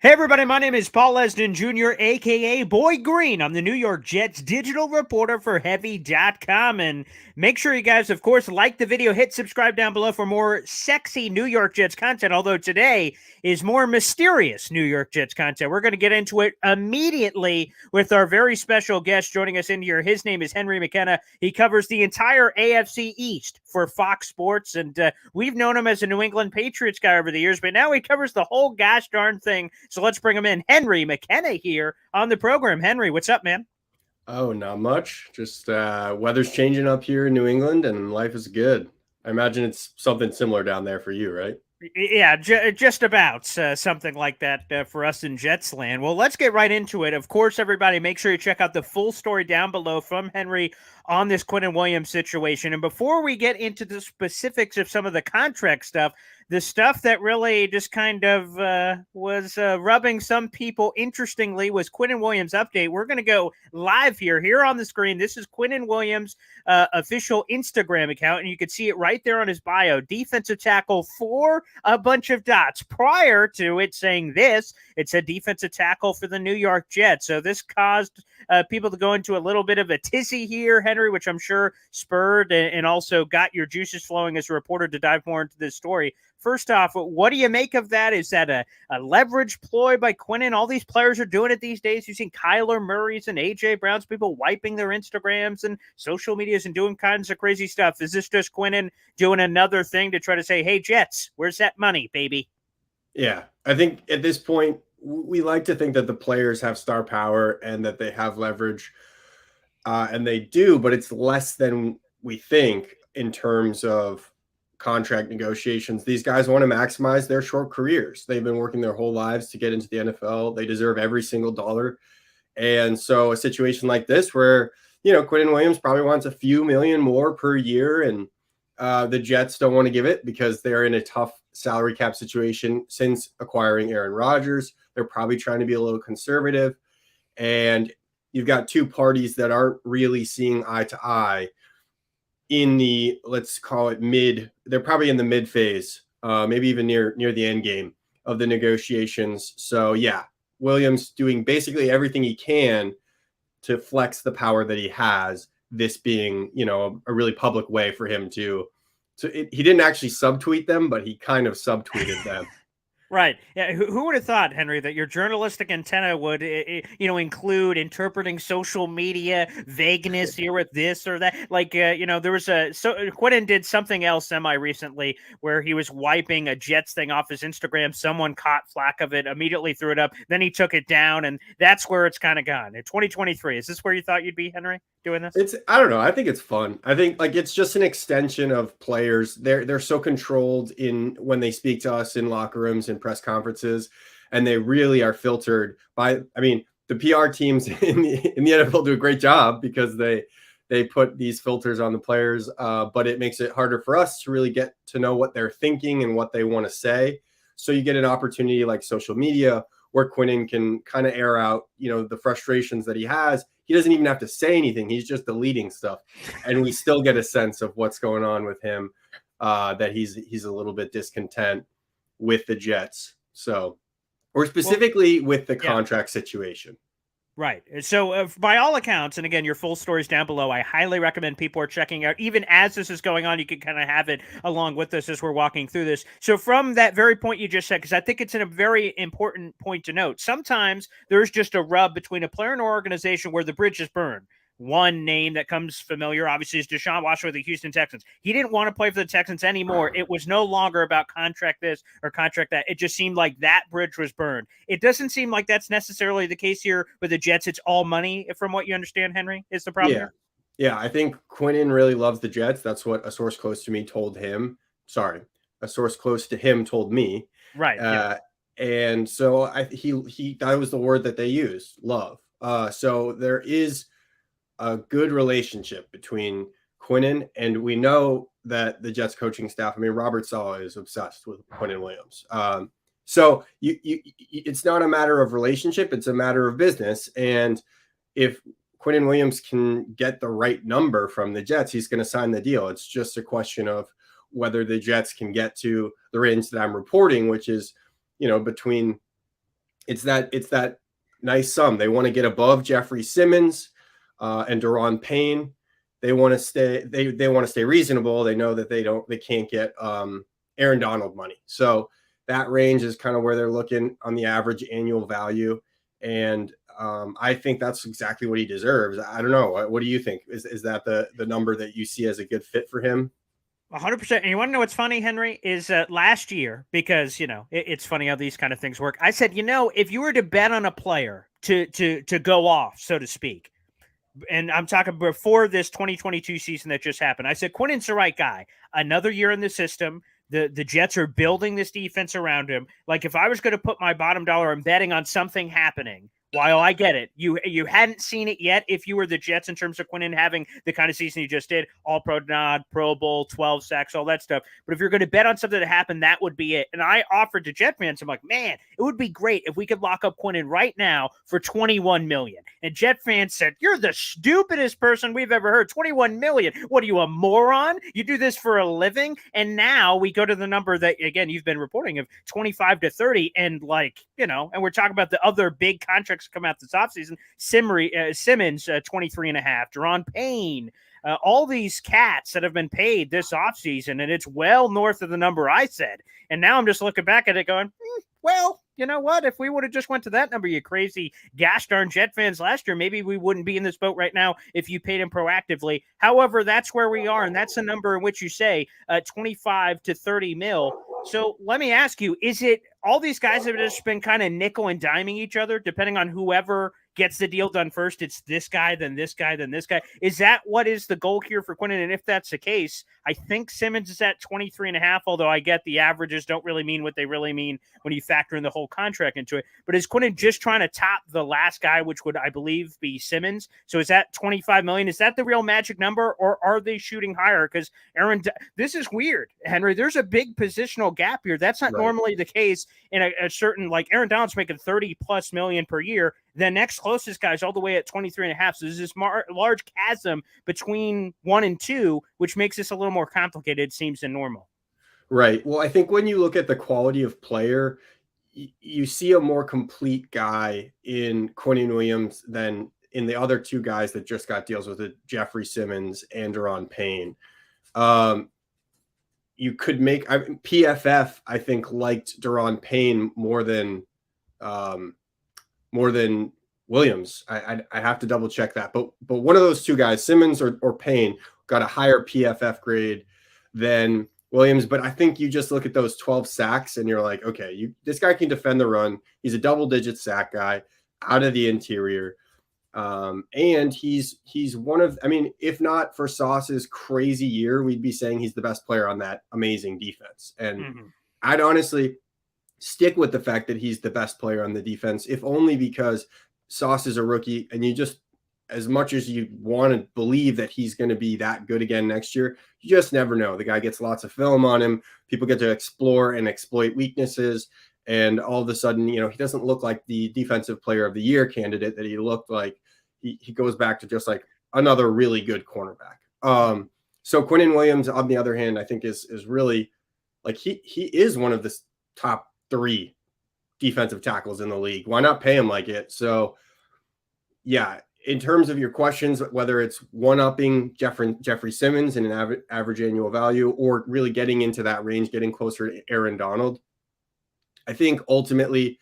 Hey everybody, my name is Paul Lesden Jr., aka Boy Green. I'm the New York Jets digital reporter for Heavy.com. And make sure you guys, of course, like the video, hit subscribe down below for more sexy New York Jets content. Although today is more mysterious New York Jets content. We're going to get into it immediately with our very special guest joining us in here. His name is Henry McKenna. He covers the entire AFC East for Fox Sports. And we've known him as a New England Patriots guy over the years, but now he covers the whole gosh darn thing. So let's bring him in. Henry McKenna here on the program. Henry, what's up, man? Oh, not much. Just weather's changing up here in New England and life is good. I imagine it's something similar down there for you, right? Yeah, just about something like that for us in Jets land. Well, let's get right into it. Of course, everybody, make sure you check out the full story down below from Henry on this Quinnen Williams situation. And before we get into the specifics of some of the contract stuff, the stuff that really just kind of was rubbing some people interestingly was Quinnen Williams' update. We're going to go live here on the screen. This is Quinnen Williams' official Instagram account, and you can see it right there on his bio. Defensive tackle for a bunch of dots. Prior to it saying this, it said defensive tackle for the New York Jets. So this caused people to go into a little bit of a tizzy here, Henry, which I'm sure spurred and also got your juices flowing as a reporter to dive more into this story. First off, what do you make of that? Is that a leverage ploy by Quinnen? All these players are doing it these days. You've seen Kyler Murray's and A.J. Brown's people wiping their Instagrams and social medias and doing kinds of crazy stuff. Is this just Quinnen doing another thing to try to say, hey, Jets, where's that money, baby? Yeah, I think at this point, we like to think that the players have star power and that they have leverage, and they do, but it's less than we think in terms of contract negotiations. These guys want to maximize their short careers. They've been working their whole lives to get into the NFL. They deserve every single dollar. And so a situation like this where, Quinnen Williams probably wants a few million more per year, and the Jets don't want to give it because they're in a tough salary cap situation since acquiring Aaron Rodgers. They're probably trying to be a little conservative. And you've got two parties that aren't really seeing eye to eye in the, let's call it they're probably in the mid phase, maybe even near the end game of the negotiations. So yeah, Williams doing basically everything he can to flex the power that he has, this being, a really public way for him to he didn't actually subtweet them, but he kind of subtweeted them. Right. Yeah. Who would have thought, Henry, that your journalistic antenna would, include interpreting social media vagueness here with this or that? Like, there was Quinnen did something else semi recently where he was wiping a Jets thing off his Instagram. Someone caught flack of it, immediately threw it up. Then he took it down, and that's where it's kind of gone. In 2023, is this where you thought you'd be, Henry, doing this? I don't know. I think it's fun. I think it's just an extension of players. They're so controlled in when they speak to us in locker rooms and press conferences, and they really are filtered by. I mean, the PR teams in the NFL do a great job because they put these filters on the players, but it makes it harder for us to really get to know what they're thinking and what they want to say. So you get an opportunity like social media where Quinnen can kind of air out, the frustrations that he has. He doesn't even have to say anything. He's just deleting stuff. And we still get a sense of what's going on with him, that he's a little bit discontent with the Jets. So, or specifically with the contract situation. Right. So, by all accounts, and again, your full story's down below. I highly recommend people are checking out. Even as this is going on, you can kind of have it along with us as we're walking through this. So, from that very point you just said, because I think it's a very important point to note, sometimes there's just a rub between a player and organization where the bridge is burned. One name that comes familiar, obviously, is Deshaun Watson with the Houston Texans. He didn't want to play for the Texans anymore. It was no longer about contract this or contract that. It just seemed like that bridge was burned. It doesn't seem like that's necessarily the case here with the Jets. It's all money, from what you understand, Henry, is the problem here? Yeah, I think Quinnen really loves the Jets. That's what a source close to me told him. Sorry, a source close to him told me. Right. And so he that was the word that they used, love. So there is a good relationship between Quinnen, and we know that the Jets coaching staff, I mean, Robert Saleh is obsessed with Quinnen Williams. So it's not a matter of relationship, it's a matter of business. And if Quinnen Williams can get the right number from the Jets, he's going to sign the deal. It's just a question of whether the Jets can get to the range that I'm reporting, which is, between it's that nice sum. They want to get above Jeffrey Simmons and Deron Payne. They want to stay. They want to stay reasonable. They know that they can't get Aaron Donald money. So that range is kind of where they're looking on the average annual value, and I think that's exactly what he deserves. I don't know. What do you think? Is that the number that you see as a good fit for him? 100%. And you want to know what's funny, Henry, is last year, because, it's funny how these kind of things work. I said, if you were to bet on a player to go off, so to speak, and I'm talking before this 2022 season that just happened, I said, Quinnen's the right guy. Another year in the system. The Jets are building this defense around him. Like, if I was going to put my bottom dollar and betting on something happening, while I get it, you hadn't seen it yet if you were the Jets in terms of Quinnen having the kind of season you just did, all-pro nod, Pro Bowl, 12 sacks, all that stuff. But if you're going to bet on something that happened, that would be it. And I offered to Jet fans, I'm like, man, it would be great if we could lock up Quinnen right now for $21 million. And Jet fans said, you're the stupidest person we've ever heard. $21 million. What are you, a moron? You do this for a living? And now we go to the number that, again, you've been reporting of 25 to 30. And and we're talking about the other big contracts come out this offseason. Simmons, 23 and a half. Deron Payne, all these cats that have been paid this offseason, and it's well north of the number I said. And now I'm just looking back at it going, well, you know what? If we would have just went to that number, you crazy gosh darn Jet fans last year, maybe we wouldn't be in this boat right now if you paid him proactively. However, that's where we are, and that's the number in which you say 25 to 30 mil. So let me ask you, is it all these guys have just been kind of nickel and diming each other, depending on whoever gets the deal done first? It's this guy, then this guy, then this guy. Is that what is the goal here for Quinnen? And if that's the case, I think Simmons is at 23 and a half, although I get the averages don't really mean what they really mean when you factor in the whole contract into it. But is Quinnen just trying to top the last guy, which would, I believe, be Simmons? So is that 25 million? Is that the real magic number, or are they shooting higher? Because this is weird, Henry. There's a big positional gap here. That's not normally the case in a certain, like Aaron Donald's making 30 plus million per year. The next closest guy's all the way at 23 and a half. So there's this large chasm between 1 and 2, which makes this a little more complicated, it seems, than normal. Right. Well, I think when you look at the quality of player, you see a more complete guy in Quinnen Williams than in the other two guys that just got deals with it, Jeffrey Simmons and Deron Payne. You could make PFF, I think, liked Deron Payne more than Williams. I have to double check that, but one of those two guys, Simmons or Payne, got a higher PFF grade than Williams. But I think you just look at those 12 sacks and you're like, okay, this guy can defend the run. He's a double-digit sack guy out of the interior. And he's one of, if not for Sauce's crazy year, we'd be saying he's the best player on that amazing defense. And I'd honestly stick with the fact that he's the best player on the defense, if only because Sauce is a rookie, and you just, as much as you want to believe that he's going to be that good again next year, you just never know. The guy gets lots of film on him. People get to explore and exploit weaknesses. And all of a sudden, he doesn't look like the defensive player of the year candidate that he looked like. He goes back to just like another really good cornerback. So Quinnen Williams, on the other hand, I think is really like, he is one of the top 3 defensive tackles in the league. Why not pay him like it? So yeah, in terms of your questions, whether it's one-upping Jeffrey Simmons in an average annual value, or really getting into that range, getting closer to Aaron Donald, I think ultimately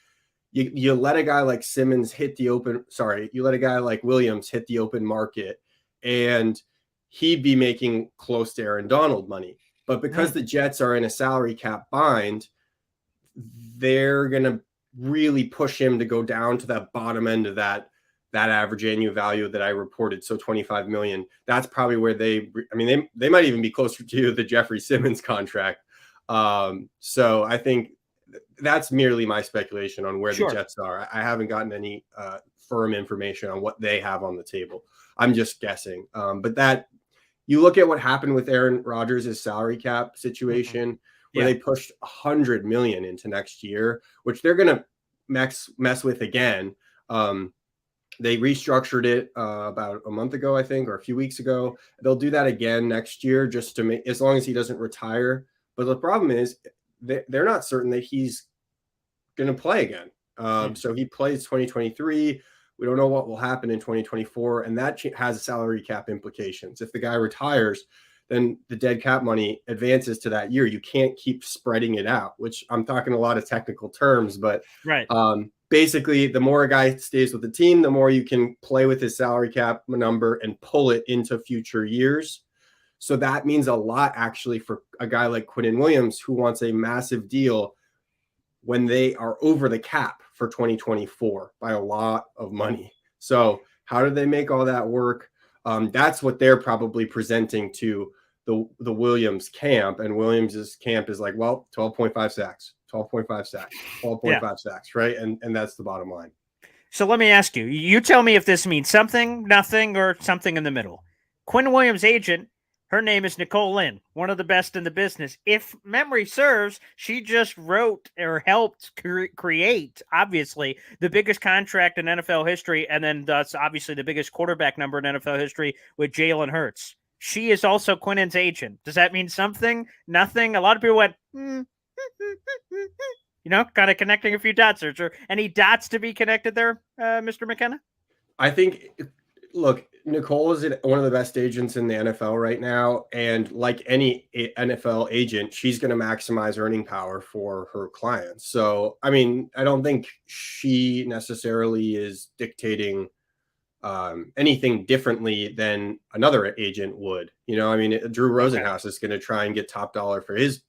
you let a guy like Simmons you let a guy like Williams hit the open market, and he'd be making close to Aaron Donald money. But because the Jets are in a salary cap bind, they're going to really push him to go down to that bottom end of that average annual value that I reported. So 25 million, that's probably where they might even be closer to the Jeffrey Simmons contract. So I think that's merely my speculation on where the Jets are. I haven't gotten any firm information on what they have on the table. I'm just guessing. But that, you look at what happened with Aaron Rodgers' salary cap situation, where they pushed $100 million into next year, which they're going to mess with again. They restructured it about a month ago, I think, or a few weeks ago. They'll do that again next year, just to make, as long as he doesn't retire. But the problem is they're not certain that he's going to play again. So he plays 2023. We don't know what will happen in 2024, and that has salary cap implications. If the guy retires, then the dead cap money advances to that year. You can't keep spreading it out, which I'm talking a lot of technical terms, but right. Basically, the more a guy stays with the team, the more you can play with his salary cap number and pull it into future years. So that means a lot actually for a guy like Quinnen Williams, who wants a massive deal when they are over the cap for 2024 by a lot of money. So how do they make all that work? That's what they're probably presenting to the Williams camp, and Williams's camp is like, well, 12.5 sacks, 12.5 sacks, 12.5 sacks, right? And that's the bottom line. So let me ask you, you tell me if this means something, nothing, or something in the middle. Quinnen Williams' agent, her name is Nicole Lynn, one of the best in the business. If memory serves, she just wrote or helped create, obviously, the biggest contract in NFL history, and then thus, obviously, the biggest quarterback number in NFL history with Jalen Hurts. She is also Quinnen's agent. Does that mean something? Nothing? A lot of people went, kind of connecting a few dots. Is there any dots to be connected there, Mr. McKenna? I think, look, Nicole is one of the best agents in the NFL right now. And like any NFL agent, she's going to maximize earning power for her clients. So, I mean, I don't think she necessarily is dictating anything differently than another agent would. I mean, Drew Rosenhaus is going to try and get top dollar for his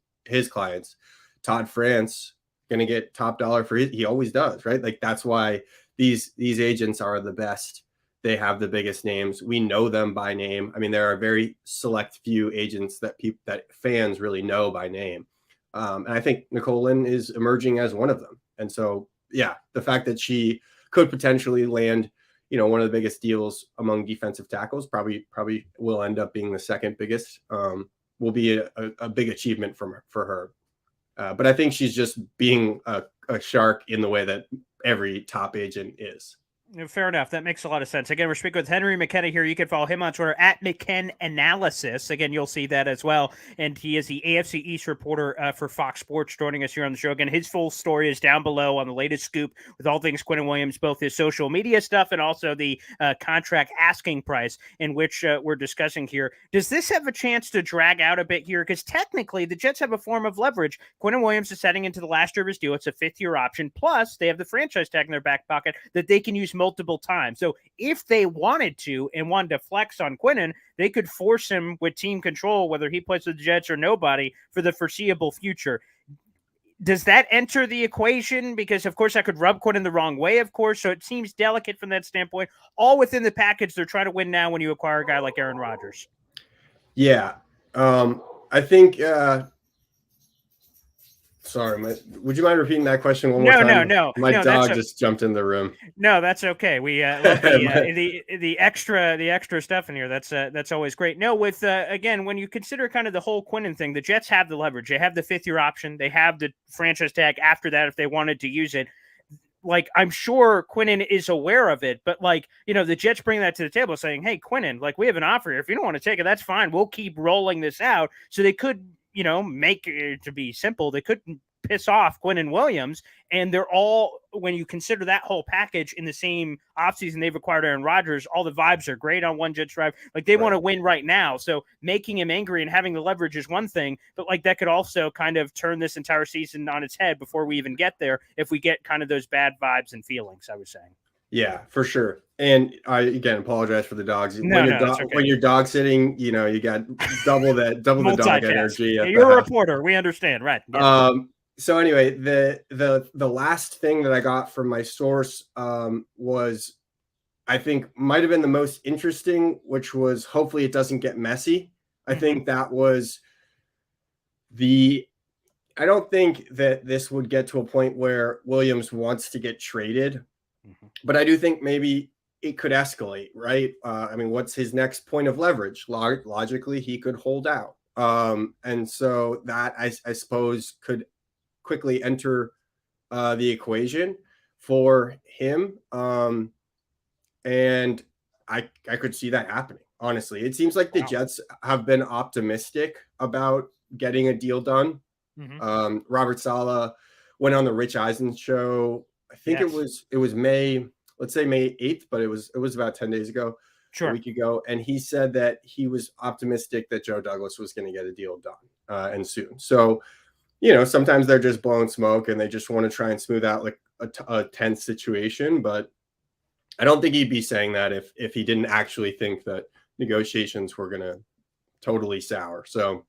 clients. Todd France going to get top dollar for he always does, right? Like that's why these agents are the best. They have the biggest names. We know them by name. I mean, there are very select few agents that fans really know by name. And I think Nicole Lynn is emerging as one of them. And so, yeah, the fact that she could potentially land, one of the biggest deals among defensive tackles, probably will end up being the second biggest, will be a big achievement for her. But I think she's just being a shark in the way that every top agent is. Fair enough. That makes a lot of sense. Again, we're speaking with Henry McKenna here. You can follow him on Twitter at McKenanalysis. Again, you'll see that as well. And he is the AFC East reporter for Fox Sports, joining us here on the show. Again, his full story is down below on the latest scoop with all things Quinnen Williams, both his social media stuff and also the contract asking price, in which we're discussing here. Does this have a chance to drag out a bit here? Because technically, the Jets have a form of leverage. Quinnen Williams is heading into the last year of his deal. It's a fifth-year option. Plus, they have the franchise tag in their back pocket that they can use multiple times. So if they wanted to and wanted to flex on Quinnen, they could force him with team control, whether he plays with the Jets or nobody, for the foreseeable future. Does that enter the equation? Because, of course, that could rub Quinnen the wrong way, of course. So it seems delicate from that standpoint. All within the package they're trying to win now when you acquire a guy like Aaron Rodgers. Yeah. I think sorry, would you mind repeating that question one more time? No. My dog just jumped in the room. No, that's okay. We love the extra stuff in here. That's always great. No, with again, when you consider kind of the whole Quinnen thing, the Jets have the leverage. They have the fifth-year option. They have the franchise tag after that if they wanted to use it. Like, I'm sure Quinnen is aware of it, but the Jets bring that to the table saying, hey, Quinnen, we have an offer here. If you don't want to take it, that's fine. We'll keep rolling this out. So they could, make it to be simple. They could piss off Quinnen Williams, and they're all, when you consider that whole package in the same offseason they've acquired Aaron Rodgers, all the vibes are great on one Jets drive. They want to win right now. So making him angry and having the leverage is one thing, but that could also kind of turn this entire season on its head before we even get there if we get kind of those bad vibes and feelings, I was saying. Yeah, for sure. And I, again, apologize for the dogs. When you're dog sitting, you got double the dog energy. You're a reporter. We understand. Right. Yeah. So anyway, the last thing that I got from my source was, I think, might have been the most interesting, which was hopefully it doesn't get messy. I think that was I don't think that this would get to a point where Williams wants to get traded, but I do think maybe it could escalate, right? I mean, what's his next point of leverage? Logically, he could hold out. And so that I suppose could quickly enter the equation for him. And I could see that happening. Honestly, it seems like the Jets have been optimistic about getting a deal done. Robert Saleh went on the Rich Eisen show I think Yes. it was May, let's say May 8th, but it was about 10 days ago, a Sure. week ago, and he said that he was optimistic that Joe Douglas was going to get a deal done and soon. So, sometimes they're just blowing smoke and they just want to try and smooth out like a tense situation, but I don't think he'd be saying that if he didn't actually think that negotiations were going to totally sour. So,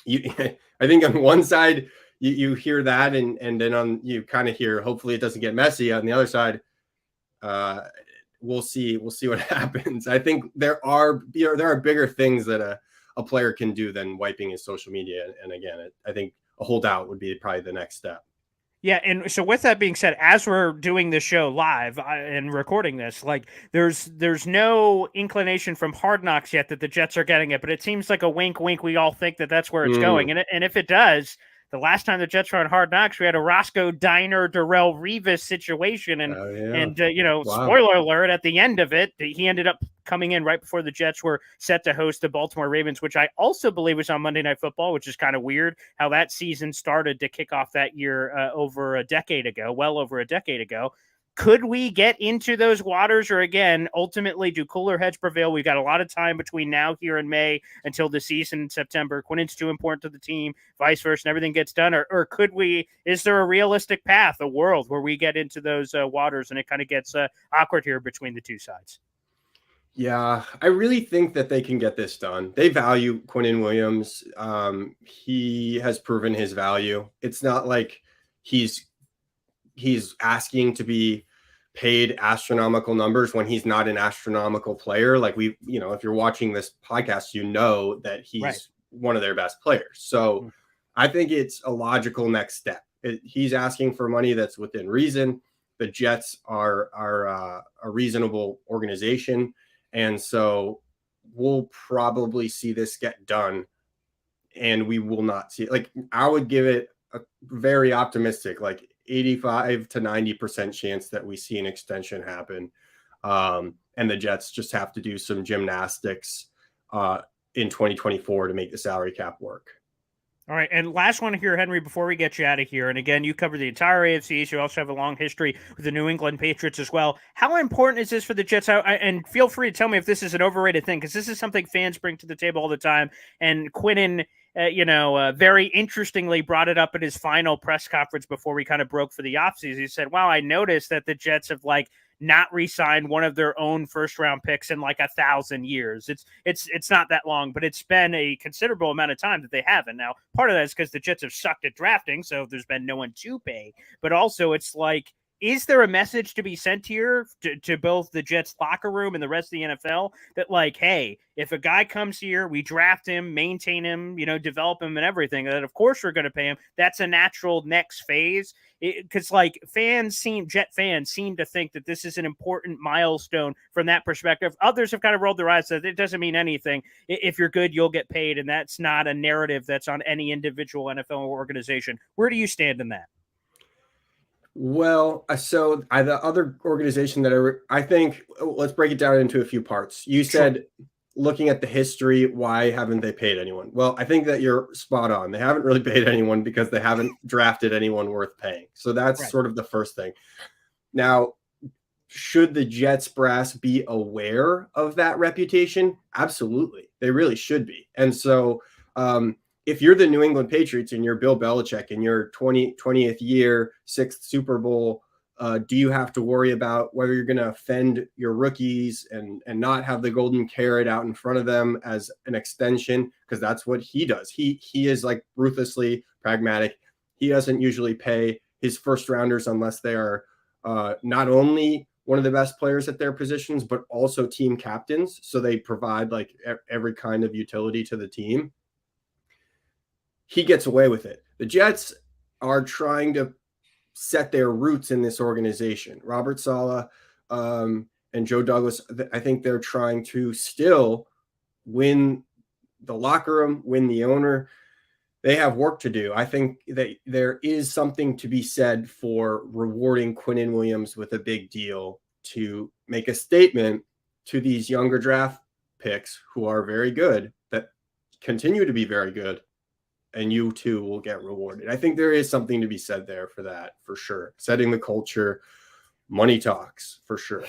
I think on one side you hear that, and then you kind of hear hopefully it doesn't get messy. On the other side, uh, we'll see what happens. I think there are bigger things that a player can do than wiping his social media. And again, I think a holdout would be probably the next step. Yeah, and so with that being said, as we're doing this show live and recording this, like there's no inclination from Hard Knocks yet that the Jets are getting it, but it seems like a wink, wink. We all think that that's where it's going, and if it does, the last time the Jets were on Hard Knocks, we had a Roscoe Diner Darrell Revis situation, and Oh, yeah. and Wow. spoiler alert, at the end of it, he ended up coming in right before the Jets were set to host the Baltimore Ravens, which I also believe was on Monday Night Football, which is kind of weird how that season started to kick off that year over a decade ago, well over a decade ago. Could we get into those waters, or again, ultimately, do cooler heads prevail? We've got a lot of time between now, here, and May until the season in September. Quinnen's too important to the team, vice versa, and everything gets done. Or could we? Is there a realistic path, a world where we get into those waters and it kind of gets awkward here between the two sides? Yeah, I really think that they can get this done. They value Quinnen Williams. He has proven his value. It's not like he's asking to be paid astronomical numbers when he's not an astronomical player. Like if you're watching this podcast, that he's one of their best players. So I think it's a logical next step. He's asking for money that's within reason. The Jets are a reasonable organization. And so we'll probably see this get done, and we will not see it. Like, I would give it a very optimistic, like 85 to 90% chance that we see an extension happen. And the Jets just have to do some gymnastics in 2024 to make the salary cap work. All right, and last one here, Henry, before we get you out of here. And again, you cover the entire AFC East. You also have a long history with the New England Patriots as well. How important is this for the Jets? And feel free to tell me if this is an overrated thing, because this is something fans bring to the table all the time. And Quinnen, very interestingly brought it up at his final press conference before we kind of broke for the offseason. He said, wow, I noticed that the Jets have not re-signed one of their own first-round picks in 1,000 years. It's not that long, but it's been a considerable amount of time that they haven't. Now, part of that is because the Jets have sucked at drafting, so there's been no one to pay. But also, it's like, is there a message to be sent here to both the Jets locker room and the rest of the NFL that, hey, if a guy comes here, we draft him, maintain him, develop him and everything, that of course we're going to pay him. That's a natural next phase. Because Jet fans seem to think that this is an important milestone from that perspective. Others have kind of rolled their eyes, that it doesn't mean anything. If you're good, you'll get paid, and that's not a narrative that's on any individual NFL organization. Where do you stand in that? Well, so the other organization that I think, let's break it down into a few parts. You said, looking at the history, why haven't they paid anyone? Well, I think that you're spot on. They haven't really paid anyone because they haven't drafted anyone worth paying. So that's sort of the first thing. Now, should the Jets brass be aware of that reputation? Absolutely. They really should be. And so if you're the New England Patriots and you're Bill Belichick in your 20th year, 6th Super Bowl, do you have to worry about whether you're going to offend your rookies and not have the golden carrot out in front of them as an extension? Because that's what he does. He is ruthlessly pragmatic. He doesn't usually pay his first rounders unless they are not only one of the best players at their positions, but also team captains. So they provide every kind of utility to the team. He gets away with it. The Jets are trying to set their roots in this organization. Robert Saleh and Joe Douglas, I think they're trying to still win the locker room, win the owner. They have work to do. I think that there is something to be said for rewarding Quinnen Williams with a big deal to make a statement to these younger draft picks who are very good, that continue to be very good, and you too will get rewarded. I think there is something to be said there for that, for sure. Setting the culture, money talks, for sure.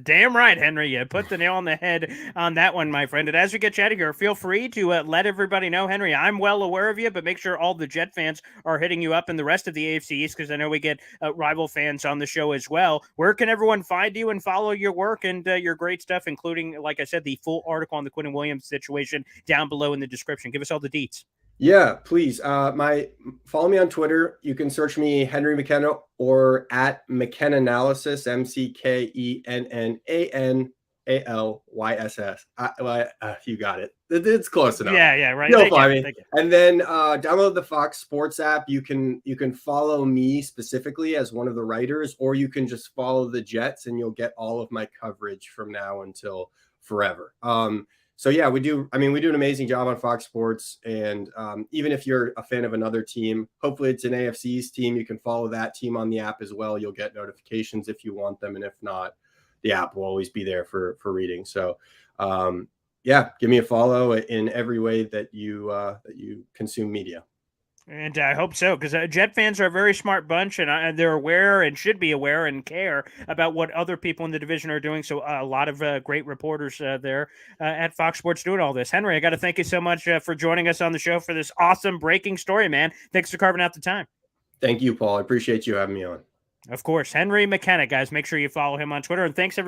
Damn right, Henry. You put the nail on the head on that one, my friend. And as we get you out of here, feel free to let everybody know, Henry, I'm well aware of you, but make sure all the Jet fans are hitting you up and the rest of the AFC East, because I know we get rival fans on the show as well. Where can everyone find you and follow your work and your great stuff, including, like I said, the full article on the Quinnen Williams situation down below in the description? Give us all the deets. Yeah, please. Follow me on Twitter. You can search me Henry McKenna or at McKennalysis, McKennanalyss. You got it. It's close enough. Yeah, right. You'll find me. And then download the Fox Sports app. You can follow me specifically as one of the writers, or you can just follow the Jets and you'll get all of my coverage from now until forever. So yeah, we do an amazing job on Fox Sports. And even if you're a fan of another team, hopefully it's an AFC's team, you can follow that team on the app as well. You'll get notifications if you want them. And if not, the app will always be there for reading. So yeah, give me a follow in every way that you consume media. And I hope so, because Jet fans are a very smart bunch, and they're aware and should be aware and care about what other people in the division are doing. So a lot of great reporters there at Fox Sports doing all this. Henry, I got to thank you so much for joining us on the show for this awesome breaking story, man. Thanks for carving out the time. Thank you, Paul. I appreciate you having me on. Of course. Henry McKenna, guys. Make sure you follow him on Twitter. And thanks, everybody.